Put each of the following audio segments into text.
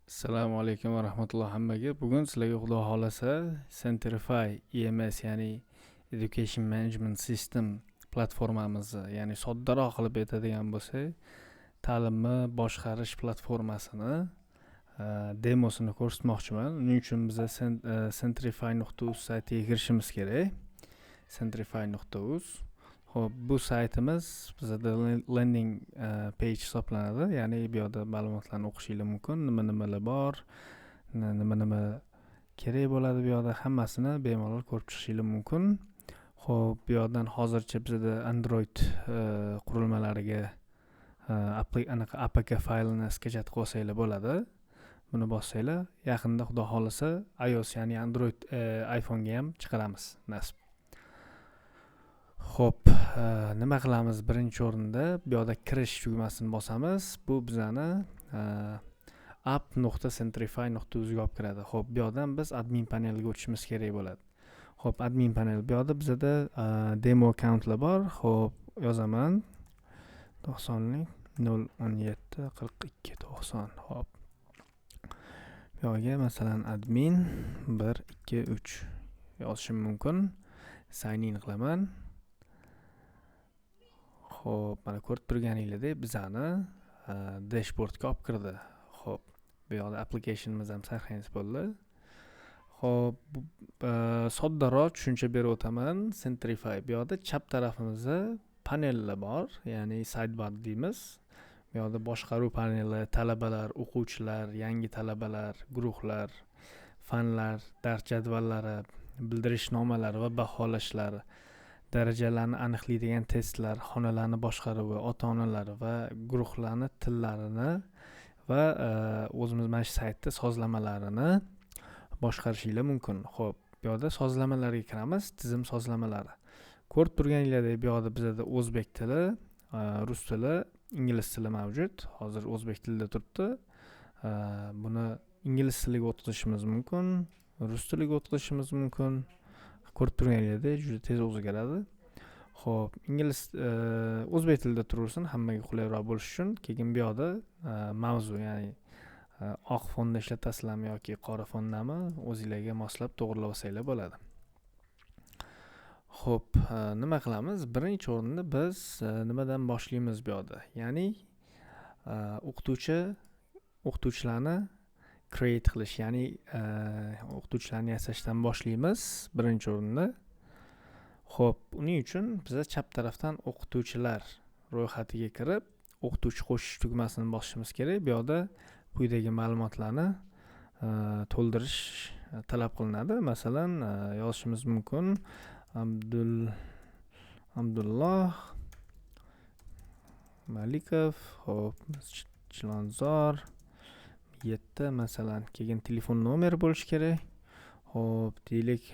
Assalomu alaykum va rahmatullohi hammaga. Bugun sizlarga Xudo xolasa Centrify EMS ya'ni Education Management System platformamizni, ya'ni soddaroq qilib aytadigan bo'lsak, ta'limni boshqarish platformasini demosini ko'rsatmoqchiman. Uning uchun biz centrify.uz saytiga kirishimiz kerak. centrify.uz. Xo'p, bu saytimiz bizda landing page hisoblanadi. Ya'ni bu yerda ma'lumotlarni o'qishingiz mumkin. Nima bor, nima kerak bo'ladi bu yerda hammasini bemalol ko'rib chiqishingiz mumkin. Xo'p, bu yerdan hozircha bizda Android qurilmalariga APK faylini skachat qilib olsanglar bo'ladi. Buni bossanglar, yaqinda Xudo xolasa iOS ya'ni Android iPhone'ga ham chiqaramiz nasib. Xo'p, nima qilamiz? Birinchi o'rinda bu yerda kirish tugmasini bosamiz. Bu bizani app.centrify.uz ga olib kiradi. Xo'p, bu yerdan biz admin paneliga o'tishimiz kerak bo'ladi. Xo'p, admin panel bu yerda bizda demo accountlar bor. Xo'p, yozaman. 90lik 017 42 90. Xo'p. Bu yerga masalan admin 1 2 3 yozishim mumkin. Sign in qilaman. Xo'p, mana ko'rib turganingizdek bizani dashboardga olib kirdi. Xo'p, bu yerda applicationimiz ham saqlanib bo'ldi. Xo'p, soddaroq tushuncha berib o'taman. Centrify bu yerda chap tarafimizda panellar bor, ya'ni sidebar deymiz. Bu yerda boshqaruv paneli, talabalar, o'quvchilar, yangi talabalar, guruhlar, fanlar, dars jadvallari, bildirishnomalari va baholashlar, darajalarni aniqlaydigan testlar, xonalarni boshqaruvi, ota-onalar va guruhlarni tillarini va o'zimiz mana shu saytda sozlamalarini boshqarishingiz mumkin. Xo'p, bu yerda sozlamalarga kiramiz, tizim sozlamalari. Ko'rib turganingizdek, bu yerda bizda o'zbek tili, rus tili, ingliz tili mavjud. Hozir o'zbek tilida turibdi. Buni ingliz tiliga o'tkazishimiz mumkin, rus tiliga o'tkazishimiz mumkin. Ko'rib turganingizdek, juda tez o'zgaradi. Xo'p, ingliz o'zbek tilida turaversin, hammaga qulayroq bo'lishi uchun. Keyin bu yerda mavzu, ya'ni oq fonda ishlatasizlarmi yoki qora fondami, o'zingizlarga moslab to'g'rilab olsanglar bo'ladi. Xo'p, nima qilamiz? Birinchi o'rinda biz nimadan boshlaymiz bu yerda? Ya'ni o'qituvchilarni create qilish, ya'ni o'qituvchilarni yasashdan boshlaymiz birinchi o'rinda. Xo'p, uning uchun biz chap tarafdan o'qituvchilar ro'yxatiga kirib, o'qituvchi qo'shish tugmasini bosishimiz kerak. Bu yerda quyidagi ma'lumotlarni to'ldirish talab qilinadi. Masalan, yozishimiz mumkin. Abdulloh Malikov, xo'p, Chilonzor 7 masalan, keyin telefon nomeri bo'lishi kerak. Xo'p, deylik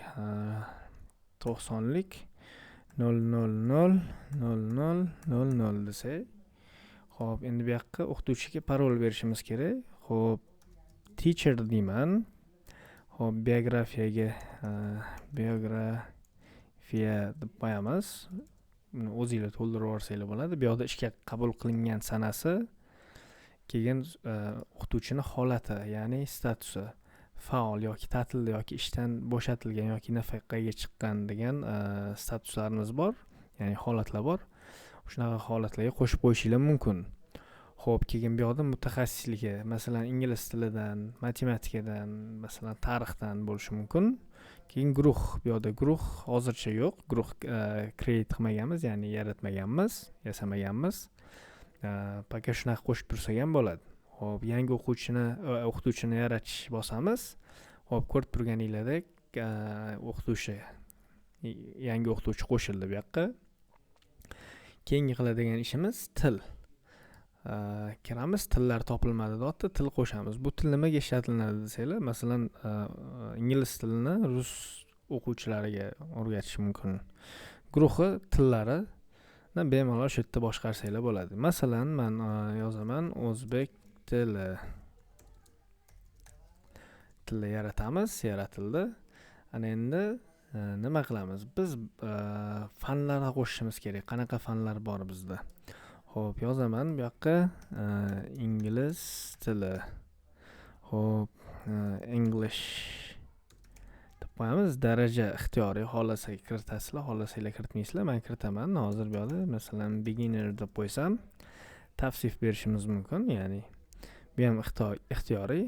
90lik 0000000 desak. Xo'p, endi bu yoqqa o'qituvchiga parol berishimiz kerak. Xo'p, teacher deyman. Xo'p, biografiya deb qo'yamiz. Buni o'zingizlar to'ldirib yuborsanglar bo'ladi. Bu yerda ishga qabul qilingan sanasi, keyin o'qituvchini holati, ya'ni statusi, faol yoki ta'tilda yoki ishdan bo'shatilgan yoki nafaqaga chiqqan degan statuslarimiz bor, ya'ni holatlar bor. Shunaqa holatlarga qo'shib qo'yishinglar mumkin. Xo'p, keyin bu yerda mutaxassisligi, masalan, ingliz tilidan, matematikadan, masalan, tarixdan bo'lishi mumkin. Keyin guruh, bu yerda guruh hozircha yo'q. Guruh create qilmaganmiz, ya'ni yaratmaganmiz, yasamaganmiz. Paka shunaqa qo'shib tursak ham bo'ladi. Xo'p, yangi o'qituvchini yaratish bosamiz. Xo'p, ko'rib turganingizdek, yangi o'qituvchi qo'shildi bu yoqqa. Keyingi qiladigan ishimiz til. Kiramiz, tillar topilmadi deyapti, til qo'shamiz. Bu til nimaga ishlatiladi desanglar, masalan, ingliz tilini rus o'quvchilariga o'rgatish mumkin. Guruhi tillari bemalol shu yerda boshqarsanglar bo'ladi. Masalan, men yozaman o'zbek tili yaratamiz, yaratildi. Ana endi nima qilamiz? Biz fanlarga qo'shishimiz kerak. Qanaqa fanlar bor bizda? Xo'p, yozaman bu yoqqa ingliz tili. Xo'p, English deb qo'yamiz. Daraja ixtiyoriy, xohlasak kiritasizlar, xohlasanglar kiritmaysizlar. Men kiritaman. Hozir bu yerda masalan beginner deb qo'ysam, tavsif berishimiz mumkin. Ya'ni bu ham ixtiyoriy.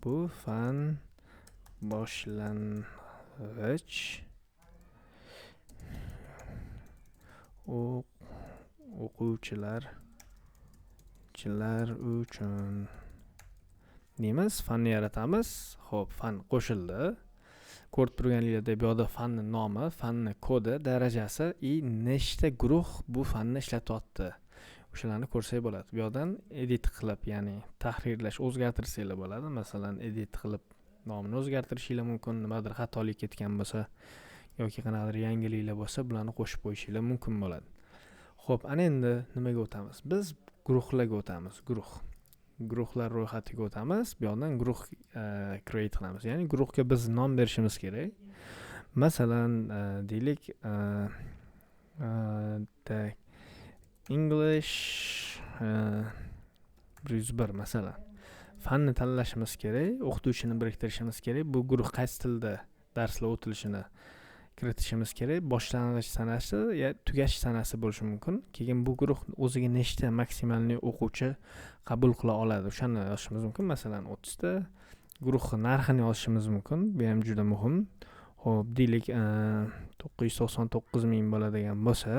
Bu fan boshlang'ich o'quvchilar uchun deymiz. Fanni yaratamiz. Xo'p, fan qo'shildi. Ko'rib turganingizdek, bu yerda fanni nomi, fanni kodi, darajasi nechta guruh bu fanni ishlatyapti. O'shalarni ko'rsak bo'ladi. Bu yerdan edit qilib, ya'ni tahrirlash, o'zgartirsanglar bo'ladi. Masalan, edit qilib nomini o'zgartirishinglar mumkin. Nimadir xatolik ketgan bo'lsa yoki qanaqadir yangiliklar bo'lsa, bularni qo'shib qo'yishinglar mumkin bo'ladi. Xo'p, ana endi nimaga o'tamiz? Biz guruhlarga o'tamiz. Guruhlar ro'yxatiga o'tamiz. Bu yerdan guruh create qilamiz. Ya'ni guruhga biz nom berishimiz kerak. Masalan, deylik English 101 masalan. Fanni tanlashimiz kerak, o'qituvchini biriktirishimiz kerak. Bu guruh qaysi tilda darslar o'tilishini kiritishimiz kerak. Boshlang'ich sanasi ya tugash sanasi bo'lishi mumkin. Keyin bu guruh o'ziga nechta maksimalniy o'quvchi qabul qila oladi, o'shani yozishimiz mumkin. Masalan, 30 ta. Guruh narxini yozishimiz mumkin. Bu ham juda muhim. Xo'p, deylik 999 ming bo'ladigan bo'lsa,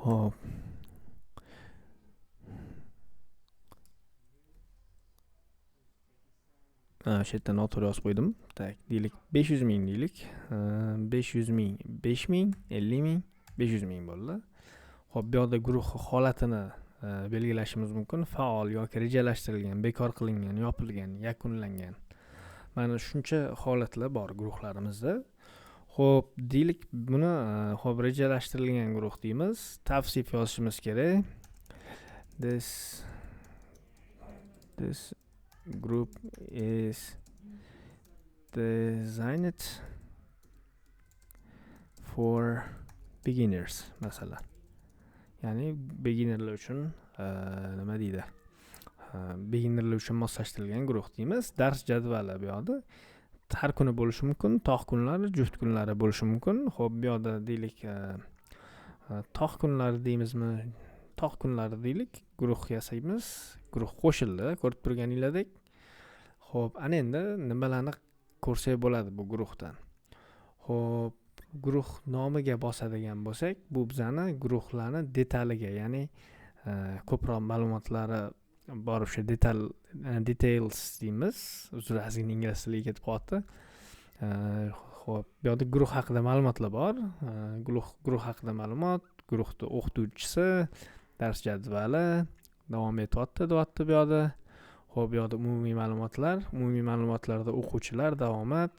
xo'p, o'sha yerda noto'g'ri yozib qo'ydim. Tak, deylik 500 ming deylik. 500 ming, 5 ming, 50 ming, 500 ming bo'ldi. Xo'p, bu yerda guruh holatini belgilashimiz mumkin. Faol yoki rejalashtirilgan, bekor qilingan, yopilgan, yakunlangan. Mana shuncha holatlar bor guruhlarimizda. Xo'p, deylik buni xo'p rejalashtirilgan guruh deymiz. Tavsif yozishimiz kerak. This group is designed for beginners masalan. Ya'ni beginnerlar uchun nima deydi? Beginnerlar uchun moslashtirilgan guruh deymiz. Dars jadvali bu yerda har kuni bo'lishi mumkin, tog' kunlari, juft kunlari bo'lishi mumkin. Xo'p, bu yerda deylik tog' kunlari deymizmi? Tog' kunlari deylik, guruh yasaymiz. Guruh qo'shildi, ko'rib turganingizdek. Xo'p, ana endi nimalarni ko'rsak bo'ladi bu guruhdan. Xo'p, guruh nomiga bosadigan bo'lsak, bu bizani guruhlarni detaliga, ya'ni ko'proq ma'lumotlari bor o'sha details deymiz. Uzr, ozgina ingliz tiliga ketib qoldi. Xo'p, bu yerda guruh haqida ma'lumotlar bor. Guruh haqida ma'lumot, guruhda o'qituvchisi, dars jadvali, davom etyapti bu yerda. Xo'p, bu yerda umumiy ma'lumotlarda o'quvchilar, davomat.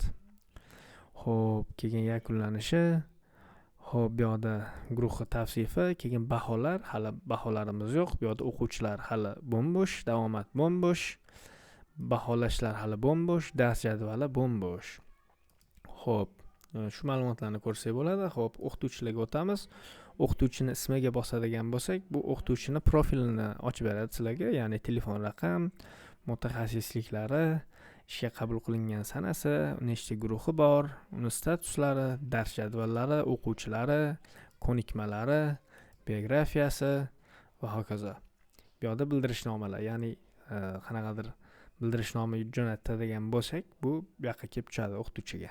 Xo'p, keyin yakunlanishi. Xo'p, bu yerda guruhni tavsifi, keyin baholar, hali baholarimiz yo'q. Bu yerda o'quvchilar hali bo'm-bo'sh, davomat bo'm-bo'sh, baholashlar hali bo'm-bo'sh, dars jadvali bo'm-bo'sh. Xo'p, shu ma'lumotlarni ko'rsak bo'ladi. Xo'p, o'qituvchilarga o'tamiz. O'qituvchini ismiga bosadigan bo'lsak, bu o'qituvchini profilini ochib beradi sizlarga, ya'ni telefon raqam, mutaxassisliklari, ishga qabul qilingan sanasi, nechta guruhi bor, uni statuslari, dars jadvallari, o'quvchilari, ko'nikmalari, biografiyasi va hokazo. Bu yerda bildirishnomalar, ya'ni qanaqadir bildirishnoma jo'natadigan bo'lsak, bu yoqqa kelib tushadi o'qituvchiga.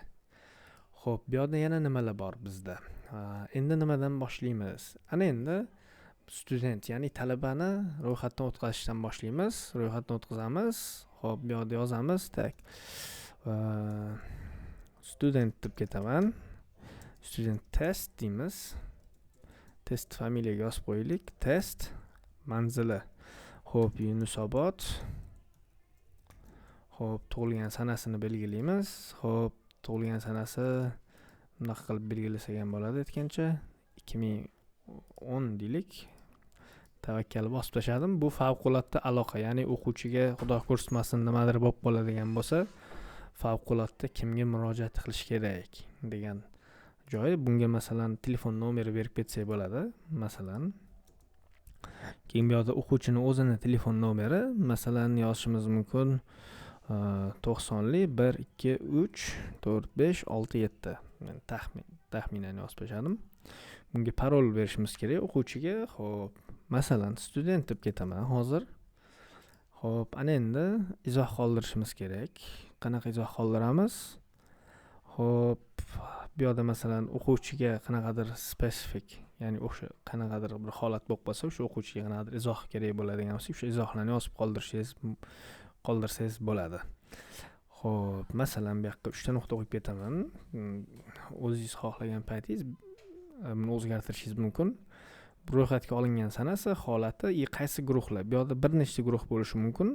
Xo'p, bu yerda yana nimalar bor bizda? Endi nimadan boshlaymiz? Ana endi student, ya'ni talabani ro'yxatdan o'tkazishdan boshlaymiz. Ro'yxatdan o'tkazamiz. Xo'p, bu yerda yozamiz. Tak. Student deb ketaman. Student test deymiz. Test familiyaga yozib qo'yaylik. Test manzili. Xo'p, Yunusobod. Xo'p, tug'ilgan sanasini belgilaymiz. Xo'p, tug'ilgan sanasi bunaqa qilib belgilasak ham bo'ladi aytgancha. 2010 deylik. Tavakkal bosib tashladim. Bu favqulodda aloqa, ya'ni o'quvchiga xudo ko'rsatmasin nimadir bo'lib qoladigan bo'lsa, favqulodda kimga murojaat qilish kerak degan joyi. Bunga masalan telefon nomeri berib ketsak bo'ladi. Masalan, Keyin bu yoqda o'quvchini o'zini telefon nomeri, masalan, yozishimiz mumkin 90li 1 2 3 4 5 6 7. Men taxminan yozib tashladim. Bunga parol berishimiz kerak o'quvchiga. Xo'p, masalan, student deb ketaman hozir. Xo'p, ana endi izoh qoldirishimiz kerak. Qanaqa izoh qoldiramiz? Xo'p, bu yoqda masalan o'quvchiga qanaqadir spesifik, ya'ni o'sha qanaqadir bir holat bo'lib qolsa, o'sha o'quvchiga qanaqadir izoh kerak bo'ladigan bo'lsa, o'sha izohlarni yozib qoldirsangiz bo'ladi. Xo'p, masalan bu yoqqa 3 ta nuqta qo'yib ketaman. O'zingiz xohlagan paytingiz buni o'zgartirishingiz mumkin. Ro'yxatga olingan sanasi, holati, qaysi guruhlar. Bu yoqda bir nechta guruh bo'lishi mumkin.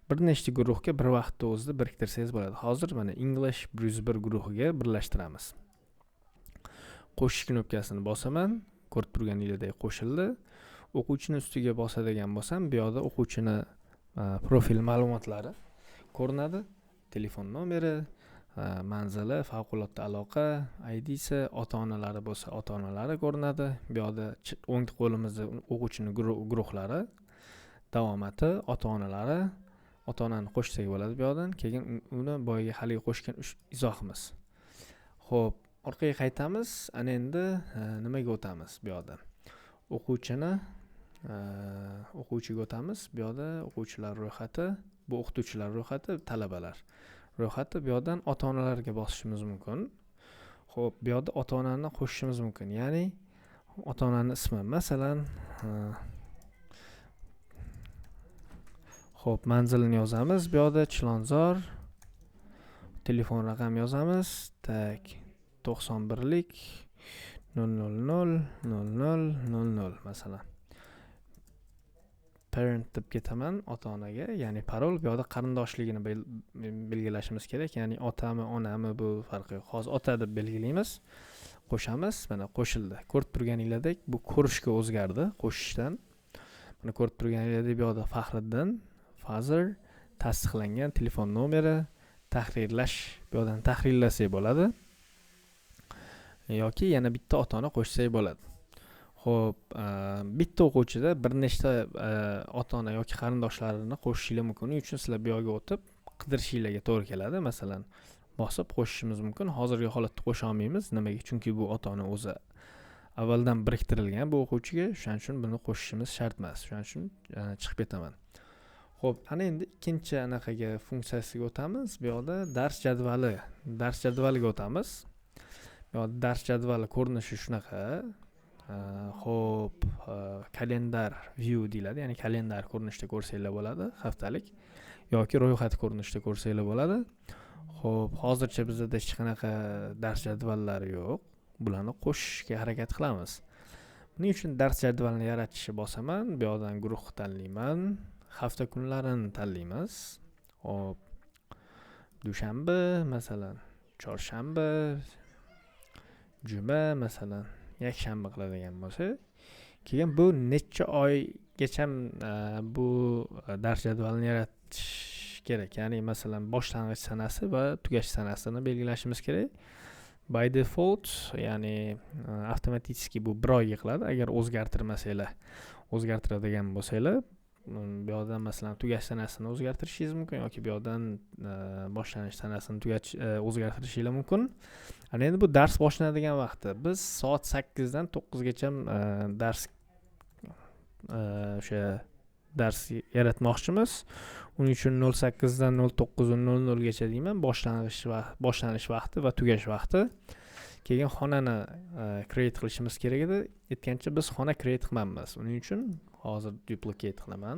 Bir nechta guruhga bir vaqtda o'zida biriktirsangiz bo'ladi. Hozir mana English 101 guruhiga birlashtiramiz. Qo'shish knopkasini bosaman, ko'rib turganingizdek qo'shildi. O'quvchini ustiga bosadigan bo'lsam, bu yoqda o'quvchini profil ma'lumotlari ko'rinadi. Telefon nomeri, manzili, favqulodda aloqa, ID'si, ota-onalari bo'lsa, ota-onalari ko'rinadi. Bu yoqda o'ng qo'limizda o'quvchini guruhlari, davomati, ota-onalari, ota-onani qo'shsak bo'ladi bu yoqdan. Keyin uni boyaga haligi qo'shgan izohimiz. Xo'p, orqaga qaytamiz. Ana endi nimaga o'tamiz bu yoqdan? O'quvchiga o'tamiz. Bu yoqda o'quvchilar ro'yxati, bu o'qituvchilar ro'yxati, talabalar ro'yxati. Bu yoqdan ota-onalarga bosishimiz mumkin. Xo'p, bu yoqda ota-onani qo'shishimiz mumkin. Ya'ni ota-onaning ismi, masalan, xo'p, manzilini yozamiz. Bu yoqda Chilonzor, telefon raqam yozamiz. Tak, 91lik 0000000 masalan. Parent deb ketaman, ota-onaga, ya'ni parol. Bu yoqda qarindoshligini belgilashimiz kerak, ya'ni otami, onami, bu farqi yo'q. Hozir ota deb belgilaymiz. Qo'shamiz, mana qo'shildi. Ko'rib turganingizdek, bu ko'rishga o'zgardi qo'shishdan. Mana ko'rib turganingizdek, bu yoqda Faxriddin, Fazir, tasdiqlangan telefon nomeri, tahrirlash, bu yoqdan tahrirlasak bo'ladi. Yoki yana bitta ota-ona qo'shsak bo'ladi. Xo'p, bitta o'quvchida bir nechta ota-ona yoki qarindoshlarini qo'shishinglar mumkin. Uning uchun sizlar bu yoqqa o'tib qidirishinglarga to'g'ri keladi. Masalan, bosib qo'shishimiz mumkin. Hozirgi holatda qo'sha olmaymiz. Nimaga? Chunki bu ota-ona o'zi avvaldan biriktirilgan bu o'quvchiga, shuning uchun buni qo'shishimiz shart emas. Shuning uchun chiqib ketaman. Xo'p, ana endi ikkinchi anaqaga funksiyasiga o'tamiz. Bu yoqda dars jadvaliga o'tamiz. Bu yoqda dars jadvali ko'rinishi shunaqa. Xo'p, kalendar view deyiladi, ya'ni kalendar ko'rinishda ko'rsanglar bo'ladi, haftalik yoki ro'yxat ko'rinishda ko'rsanglar bo'ladi. Xo'p, hozircha bizda hech qanaqa dars jadvallari yo'q. Bularni qo'shishga harakat qilamiz. Buning uchun dars jadvalini yaratishni bosaman. Bu yoqdan guruh tanlayman. Hafta kunlarini tanlaymiz. Xo'p, dushanba, masalan, chorshanba, juma, masalan, yakshanba qiladigan bo'lsa, keyin bu necha oygacha bu dars jadvalini yaratish kerak. Ya'ni masalan, boshlang'ich sanasi va tugash sanasini belgilashimiz kerak. By default, ya'ni avtomatik bu 1 oyga qiladi. Agar o'zgartiradigan bo'lsanglar, bu yoqdan masalan tugash sanasini o'zgartirishingiz mumkin yoki bu yoqdan boshlanish sanasini o'zgartirishingiz mumkin. Ana endi bu dars boshlanadigan vaqti. Biz soat 8 dan 9 gacha dars yaratmoqchimiz. Uning uchun 08 dan 09:00 gacha deyman, boshlanish vaqti va tugash vaqti. Keyin xonani create qilishimiz kerak edi. Aytgancha biz xona create qilmaymiz. Uning uchun hozir duplicate qilaman.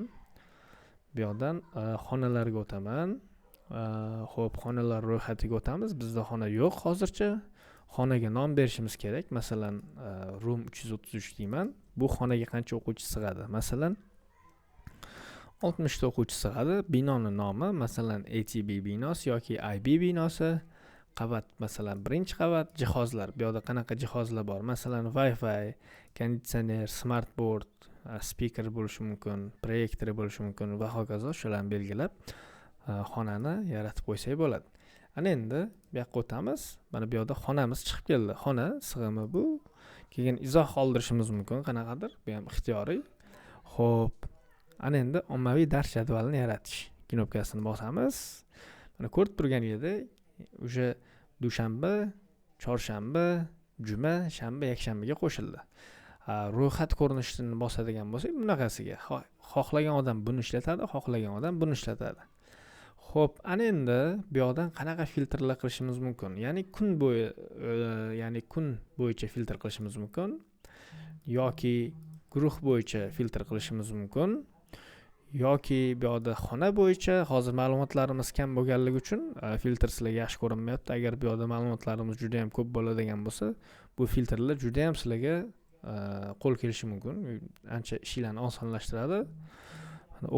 Bu yoqdan xonalarga o'taman. Xo'p, xonalar ro'yxatiga o'tamiz. Bizda xona yo'q hozircha. Xonaga nom berishimiz kerak. Masalan, room 333 deyman. Bu xonaga qancha o'quvchi sig'adi? Masalan, 60 ta o'quvchi sig'adi. Binoning nomi, masalan, ATB binosi yoki IB binosi. Qavat, masalan, birinchi qavat. Jihozlar, bu yoqda qanaqa jihozlar bor? Masalan, Wi-Fi, konditsioner, smart board, speaker bo'lishi mumkin, proyektor bo'lishi mumkin va hokazo. Shularni belgilab xonani yaratib qo'ysak bo'ladi. Ana endi bu yoqqa o'tamiz. Mana bu yoqda xonamiz chiqib keldi. Xona sig'imi bu. Keyin izoh qoldirishimiz mumkin qanaqadir, bu ham ixtiyoriy. Xo'p, ana endi ommaviy dars jadvalini yaratish knopkasini bosamiz. Mana ko'rib turganingizdek, o'sha dushanba, chorshanba, juma, shanba, yakshanbaga qo'shildi. Ro'yxat ko'rinishini bosadigan bo'lsak, bunaqasiga xohlagan odam buni ishlatadi, xohlagan odam buni ishlatadi. Xo'p, ana endi bu yoqdan qanaqa filtrlar qilishimiz mumkin? Ya'ni kun bo'yicha filtr qilishimiz mumkin yoki guruh bo'yicha filtr qilishimiz mumkin yoki bu yoqda xona bo'yicha. Hozir ma'lumotlarimiz kam bo'lganligi uchun filtr sizlarga yaxshi ko'rinmayapti. Agar bu yoqda ma'lumotlarimiz juda ham ko'p bo'ladigan bo'lsa, bu filtrlar juda ham sizlarga qo'l kelishi mumkin. Ancha ishlarni osonlashtiradi.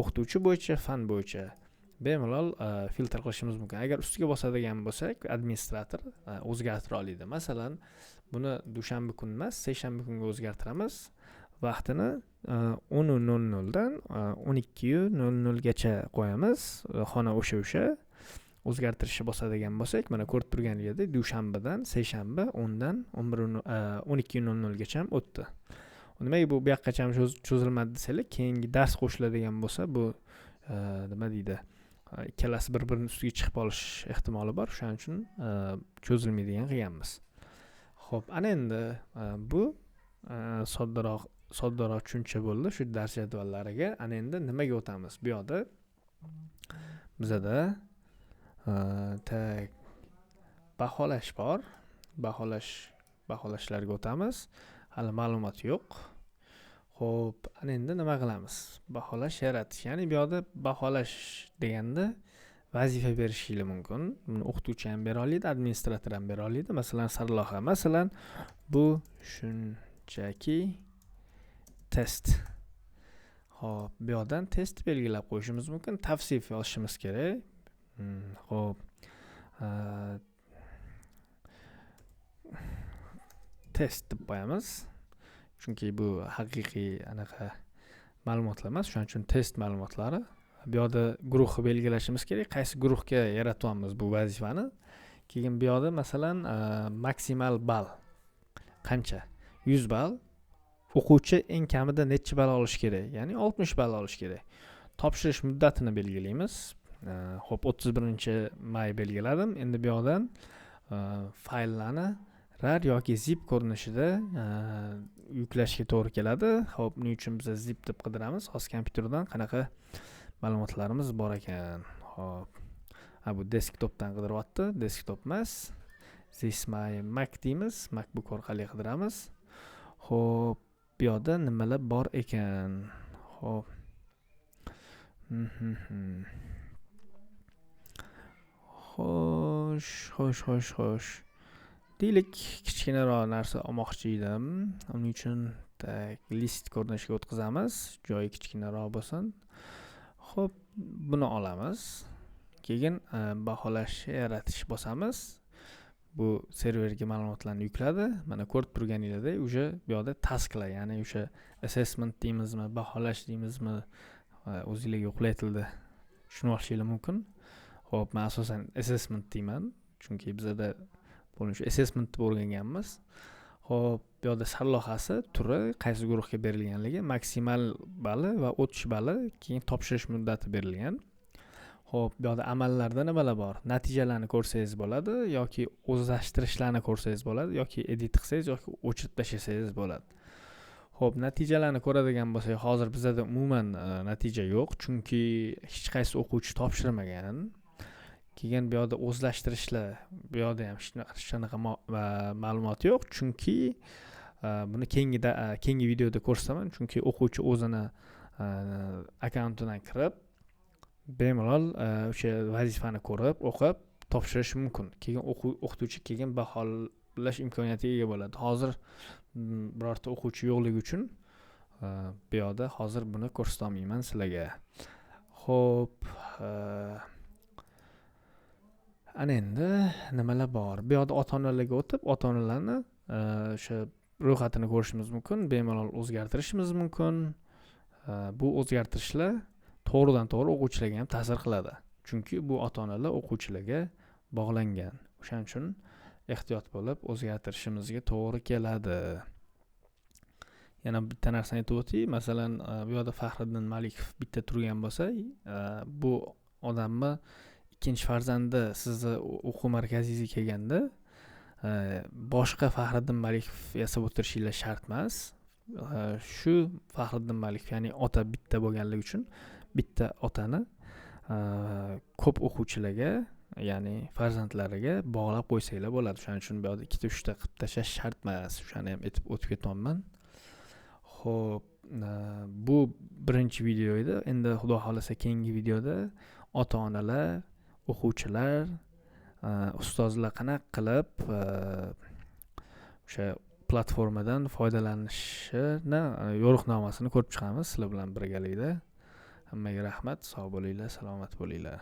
O'qituvchi bo'yicha, fan bo'yicha bemalol filtr qilishimiz mumkin. Agar ustiga bosadigan bo'lsak, administrator o'zgartira oladi. Masalan, buni dushanba kun emas, seshanba kunga o'zgartiramiz. Vaqtini 10:00 dan 12:00 gacha qo'yamiz. Xona o'sha o'zgartirishni bosadigan bo'lsak, mana ko'rib turganingizdek, dushanbadan seshanba 10 dan 12:00 gacha o'tdi. Nimaga bu yoqqacha cho'zilmadi desanglar, keyingi dars qo'shiladigan bo'lsa, bu nima deydi? Ikkalasi bir-birini ustiga chiqib olish ehtimoli bor. Shuning uchun cho'zilmaydigan qilganmiz. Xo'p, ana endi bu soddaroq tushuncha bo'ldi shu dars jadvallariga. Ana endi nimaga o'tamiz? Bu yoqda bizada baholash bor. Baholashlarga o'tamiz. Hali ma'lumot yo'q. Xo'p, ana endi nima qilamiz? Baholash yaratish. Ya'ni bu yoqda baholash deganda vazifa berishingiz mumkin. Buni o'qituvchi ham bera oladi, administrator ham bera oladi. Masalan, sarlavha. Masalan, bu shunchaki test. Xo'p, bu yoqdan test belgilab qo'yishimiz mumkin. Tavsif yozishimiz kerak. Xo'p. Test deb qo'yamiz. Chunki bu haqiqiy anaqa ma'lumotlar emas, shuning uchun test ma'lumotlari. Bu yoqda guruhni belgilashimiz kerak. Qaysi guruhga yaratyapmiz bu vazifani? Keyin bu yoqda masalan maksimal ball qancha? 100 ball. O'quvchi eng kamida necha ball olish kerak? Ya'ni 60 ball olish kerak. Topshirish muddatini belgilaymiz. Xo'p, 31-may belgiladim. Endi bu yoqdan fayllarni RAR yoki zip ko'rinishida yuklashga to'g'ri keladi. Xo'p, buning uchun biz zip deb qidiramiz. Hozir kompyuterdan qanaqa ma'lumotlarimiz bor ekan. Xo'p. Bu desktopdan qidiryapti. Desktop emas. This my Mac deymiz. MacBook orqali qidiramiz. Xo'p, bu yoqda nimalar bor ekan? Xo'p. Xo'sh. Deylik, kichkinaroq narsa olmoqchi edim. Uning uchun list ko'rinishiga o'tkazamiz. Joyi kichkinaroq bo'lsin. Xo'p, buni olamiz. Keyin baholash yaratish bosamiz. Bu serverga ma'lumotlarni yukladi. Mana ko'rib turganingizdek, o'sha bu yoqda tasklar, ya'ni o'sha assessment deymizmi, baholash deymizmi, o'zingizga yuklatildi. Tushunib olishingiz mumkin. Xo'p, men asosan assessment deyman, chunki bizda buni shu assessment deb o'rganganmiz. Xo'p, bu yoqda sarlavhasi, turi, qaysi guruhga berilganligi, maksimal balli va o'tish balli, keyin topshirish muddati berilgan. Xo'p, bu yoqda amallarda nimalar bor? Natijalarni ko'rsangiz bo'ladi yoki o'zlashtirishlarni ko'rsangiz bo'ladi yoki edit qilsangiz yoki o'chirib tashlasangiz bo'ladi. Xo'p, natijalarni ko'radigan bo'lsak, hozir bizda umuman natija yo'q, chunki hech qaysi o'quvchi topshirmagan. Keyin bu yoqda o'zlashtirishlar, bu yoqda ham shunaqa ma'lumot yo'q, chunki buni keyingi videoda ko'rsataman, chunki o'quvchi o'zini akkauntidan kirib bemalol o'sha vazifani ko'rib, o'qib, topshirish mumkin. Keyin o'qituvchi keyin baholash imkoniyatiga ega bo'ladi. Hozir birorta o'quvchi yo'qligi uchun bu yoqda hozir buni ko'rsata olmayman sizlarga. Xo'p, ana endi nimalar bor? Bu yoqda ota-onalarga o'tib, ota-onalarni o'sha ro'yxatini ko'rishimiz mumkin, bemalol o'zgartirishimiz mumkin. Bu o'zgartirishlar to'g'ridan-to'g'ri o'quvchilarga ham ta'sir qiladi. Chunki bu ota-onalar o'quvchilarga bog'langan. O'shaning uchun ehtiyot bo'lib o'zgartirishimizga to'g'ri keladi. yana bitta narsani aytib o'tay, masalan bu yoqda Faxriddin Malikov bitta turgan bo'lsa, bu odamni ikkinchi farzandi sizni o'quv markazingizga kelganda boshqa Faxriddin Malikov yasab o'tirishinglar shart emas. Shu Faxriddin Malikov, ya'ni ota bitta bo'lganligi uchun bitta otani ko'p o'quvchilarga, ya'ni farzandlariga bog'lab qo'ysanglar bo'ladi. Shuning uchun bu yerda 2-3 ta qilib tashlash shart emas. Shuni ham aytib o'tib ketaman. Xo'p, bu birinchi video edi. Endi xudo xolasa keyingi videoda ota-onalar, o'quvchilar, ustozlar qanaqa qilib o'sha platformadan foydalanishini yo'riqnomasini ko'rib chiqamiz sizlar bilan birgalikda. Hammaga rahmat, sog' bo'linglar, salomat bo'linglar.